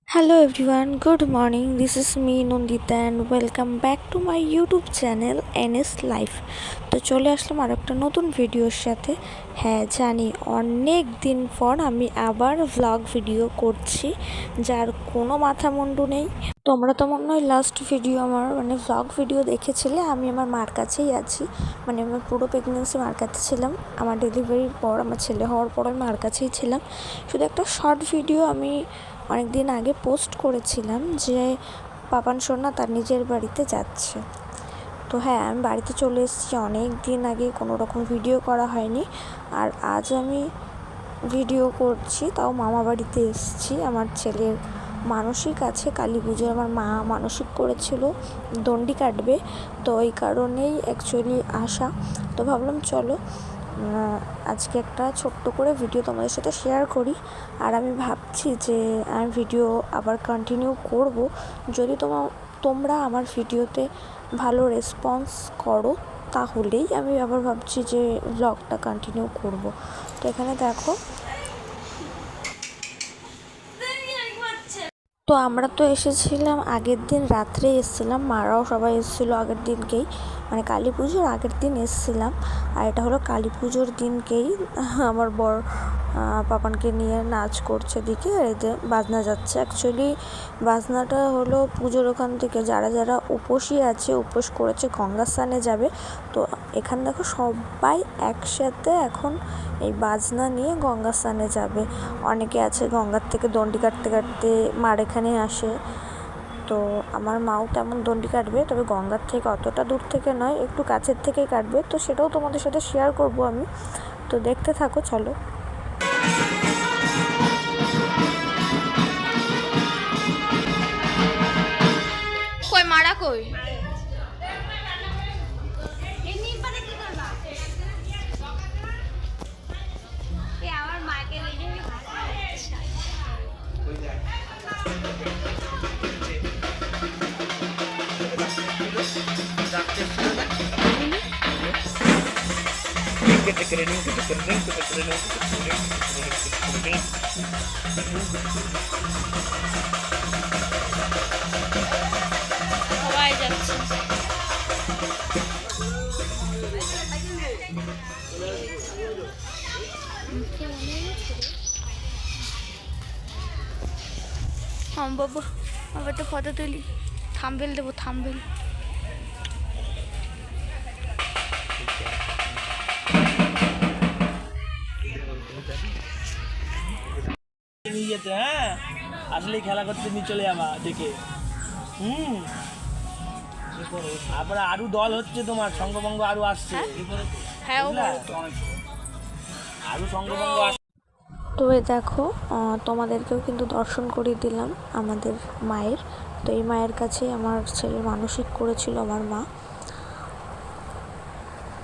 Hello everyone, good morning. This is me Nandita and welcome back to my YouTube channel NS Life. তো চলে আসলাম আর একটা নতুন ভিডিওর সাথে। হ্যাঁ জানি অনেক দিন পর আমি আবার ভ্লগ ভিডিও করছি, যার কোনো মাথা মুন্ডু নেই। তোমরা তো মনে হয় লাস্ট ভিডিও আমার ভ্লগ ভিডিও দেখেছিলে। আমি আমার মার কাছেই আছি, আমার পুরো প্রেগনেন্সি মার কাছে ছিলাম। আমার ডেলিভারির পর, আমার ছেলে হওয়ার পর আমি মার কাছেই ছিলাম। শুধু একটা শর্ট ভিডিও আমি অনেক দিন আগে পোস্ট করেছিলাম যে পাপান সোনা তার নিজের বাড়িতে যাচ্ছে। তো হ্যাঁ, আমি বাড়িতে চলে এসেছি অনেক দিন আগে, কোনো রকম ভিডিও করা হয়নি। আর আজ আমি ভিডিও করছি, তাও মামা বাড়িতে এসেছি। আমার ছেলের মানসিক আছে কালী পুজোয়, আমার মা মানসিক করেছিল দণ্ডি কাটবে, তো এই কারণেই অ্যাকচুয়ালি আসা। তো ভাবলাম চলো আজকে একটা ছোট্ট করে ভিডিও তোমাদের সাথে শেয়ার করি। আর আমি ভাবছি যে আমি ভিডিও আবার কন্টিনিউ করব যদি তোমরা আমার ভিডিওতে ভালো রেসপন্স করো, তাহলেই আমি আবার ভাবছি যে ব্লগটা কন্টিনিউ করব। তো এখানে দেখো, তো আমরা তো এসেছিলাম আগের দিন রাত্রে এসেছিলাম, মারাও সবাই এসেছিলো আগের দিনকেই, কালী পুজোর আগের দিন এসেছিলাম। আর এটা হলো কালী পুজোর দিনকেই আমার বর পাপানকে নিয়ে নাচ করছে দিকে, আর এতে বাজনা যাচ্ছে। অ্যাকচুয়ালি বাজনাটা হলো পুজোর ওখান থেকে যারা যারা উপোসী আছে, উপোস করেছে, গঙ্গা স্নানে যাবে। তো এখানে দেখো সবাই একসাথে এখন এই বাজনা নিয়ে গঙ্গা স্নানে যাবে। অনেকে আছে গঙ্গার থেকে দণ্ডি কাটতে কাটতে মার এখানে আসে। তো আমার মাও তেমন দণ্ডি কাটবে, তবে গঙ্গার থেকে অতটা দূর থেকে নয়, একটু কাছের থেকেই কাটবে। তো সেটাও তোমাদের সাথে শেয়ার করব আমি। তো দেখতে থাকো, চলো। কই মারা কই আমার মাকে সবাই যাচ্ছে। বাবু আমার একটা ফটো তুলি, থাম্বেল দেবো, থাম্বেল। নিয়ে যেতে, হ্যাঁ আসলেই খেলা করতে নিয়ে চলে যাবা দেখে। তারপরে আরো দল হচ্ছে, তোমার সঙ্গভঙ্গ আরো আসছে। হ্যাঁ আরো সঙ্গভঙ্গ আসছে। তো এই দেখো, তোমাদেরকেও কিন্তু দর্শন করিয়ে দিলাম আমাদের মায়ের। তো এই মায়ের কাছেই আমার ছেলে মানসিক করেছিল আমার মা।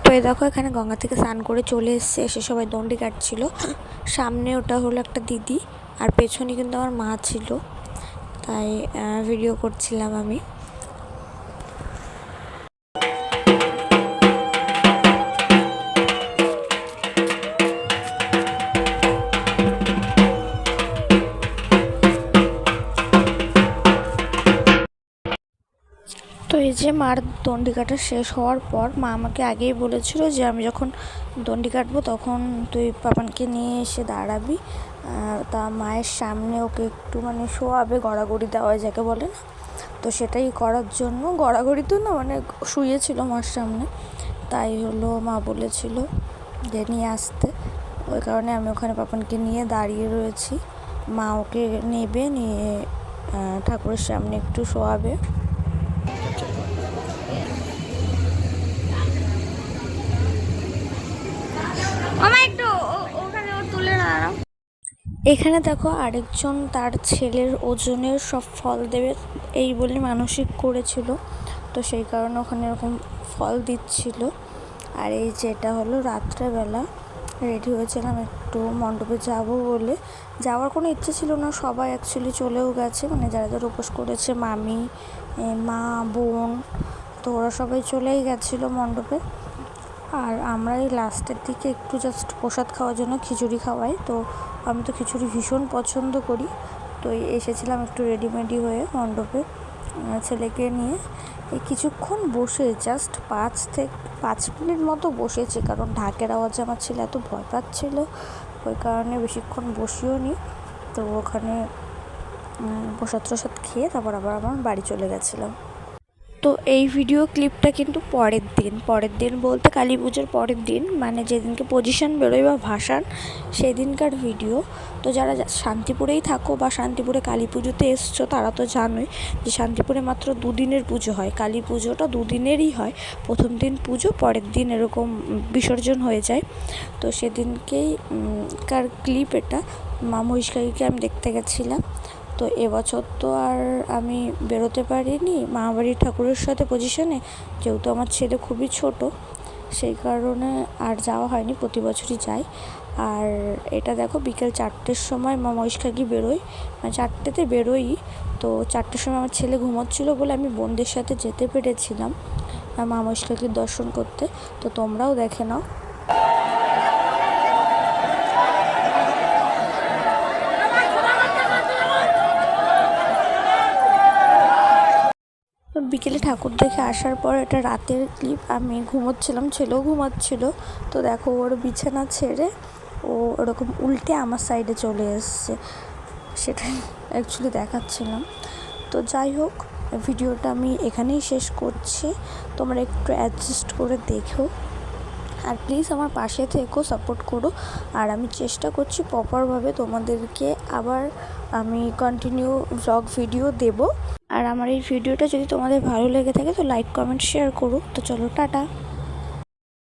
তো এই দেখো, এখানে গঙ্গা থেকে স্নান করে চলে এসছে, এসে সবাই দণ্ডি কাটছিল। সামনে ওটা হলো একটা দিদি, আর পেছনে কিন্তু আমার মা ছিল, তাই ভিডিও করছিলাম আমি। তো এই যে মার দণ্ডি কাটা শেষ হওয়ার পর মা আমাকে আগেই বলেছিল যে আমি যখন দণ্ডি কাটবো তখন তুই পাপানকে নিয়ে এসে দাঁড়াবি, তা মায়ের সামনে ওকে একটু শোয়াবে, গড়াগড়ি দেওয়া যাকে বলে না। তো সেটাই করার জন্য, গড়াগড়ি তো না, শুয়েছিল মার সামনে, তাই হলো মা বলেছিল যে নিয়ে আসতে। ওই কারণে আমি ওখানে পাপানকে নিয়ে দাঁড়িয়ে রয়েছি। মা ওকে নেবে, নিয়ে ঠাকুরের সামনে একটু শোয়াবে। একটু ওখানে তুলে না। এখানে দেখো আরেকজন তার ছেলের ওজনের সব ফল দেবে এই বলে মানসিক করেছিল, তো সেই কারণে ওখানে এরকম ফল দিচ্ছিল। আর এই যেটা হলো রাত্রেবেলা রেডি হয়েছিলাম একটু মণ্ডপে যাব বলে। যাওয়ার কোনো ইচ্ছে ছিল না, সবাই অ্যাকচুয়ালি চলেও গেছে, যারা যারা উপোস করেছে, মামি, মা, বোন, তো ওরা সবাই চলেই গেছিলো মণ্ডপে। আর আমরা এই লাস্টের দিকে একটু জাস্ট প্রসাদ খাওয়ার জন্য খিচুড়ি খাওয়াই। তো আমি তো খিচুড়ি ভীষণ পছন্দ করি, তো এসেছিলাম একটু রেডিমেডি হয়ে মণ্ডপে ছেলেকে নিয়ে। এই কিছুক্ষণ বসে জাস্ট 5 মিনিট মতো বসেছি, কারণ ঢাকের আওয়াজে আমার ছেলে এত ভয় পাচ্ছিল, ওই কারণে বেশিক্ষণ বসিও নি। তো ওখানে প্রসাদ খেয়ে তারপর আবার আমার বাড়ি চলে গেছিলাম। তো এই ভিডিও ক্লিপটা কিন্তু পরের দিন বলতে কালী পুজোর পরের দিন, মানে যেদিনকে পজিশন বেরোয় বা ভাসান সেদিনকার ভিডিও। তো যারা শান্তিপুরেই থাকো বা শান্তিপুরে কালী পুজোতে এসছো তারা তো জানোই যে শান্তিপুরে মাত্র 2 দিনের পুজো হয়। কালী পুজোটা 2 দিনেরই হয়, প্রথম দিন পুজো, পরের দিন এরকম বিসর্জন হয়ে যায়। তো সেদিনকেই কার ক্লিপ এটা। মা মহিষকালীকে আমি দেখতে গেছিলাম। তো এবছর তো আর আমি বেরোতে পারিনি মামাবাড়ির ঠাকুরের সাথে পজিশনে, যেহেতু আমার ছেলে খুবই ছোট, সেই কারণে আর যাওয়া হয়নি। প্রতি বছরই যাই। আর এটা দেখো বিকেল 4টের সময় মা মহিষকালী বেরোয়, মানে 4টেতে বেরোই। তো 4টের সময় আমার ছেলে ঘুমোচ্ছিল বলে আমি বোনদের সাথে যেতে পেরেছিলাম মা মহিষকালীর দর্শন করতে। তো তোমরাও দেখে নাও। বিকেলে ঠাকুর দেখে আসার পর এটা রাতের ক্লিপ। আমি ঘুমোচ্ছিলাম, ছেলেও ঘুমাচ্ছিল। তো দেখো ওর বিছানা ছেড়ে ও ওরকম উল্টে আমার সাইডে চলে এসছে, সেটাই অ্যাকচুয়ালি দেখাচ্ছিলাম। তো যাই হোক, ভিডিওটা আমি এখানেই শেষ করছি। তোমরা একটু অ্যাডজাস্ট করে দেখো, আর প্লিজ আমার পাশে থেকো, সাপোর্ট করো। আর আমি চেষ্টা করছি প্রপারভাবে তোমাদেরকে আবার আমি কন্টিনিউ ব্লগ ভিডিও দেব। আর আমার এই ভিডিওটা যদি তোমাদের ভালো লেগে থাকে তো লাইক, কমেন্ট, শেয়ার করো। তো চলো, টাটা।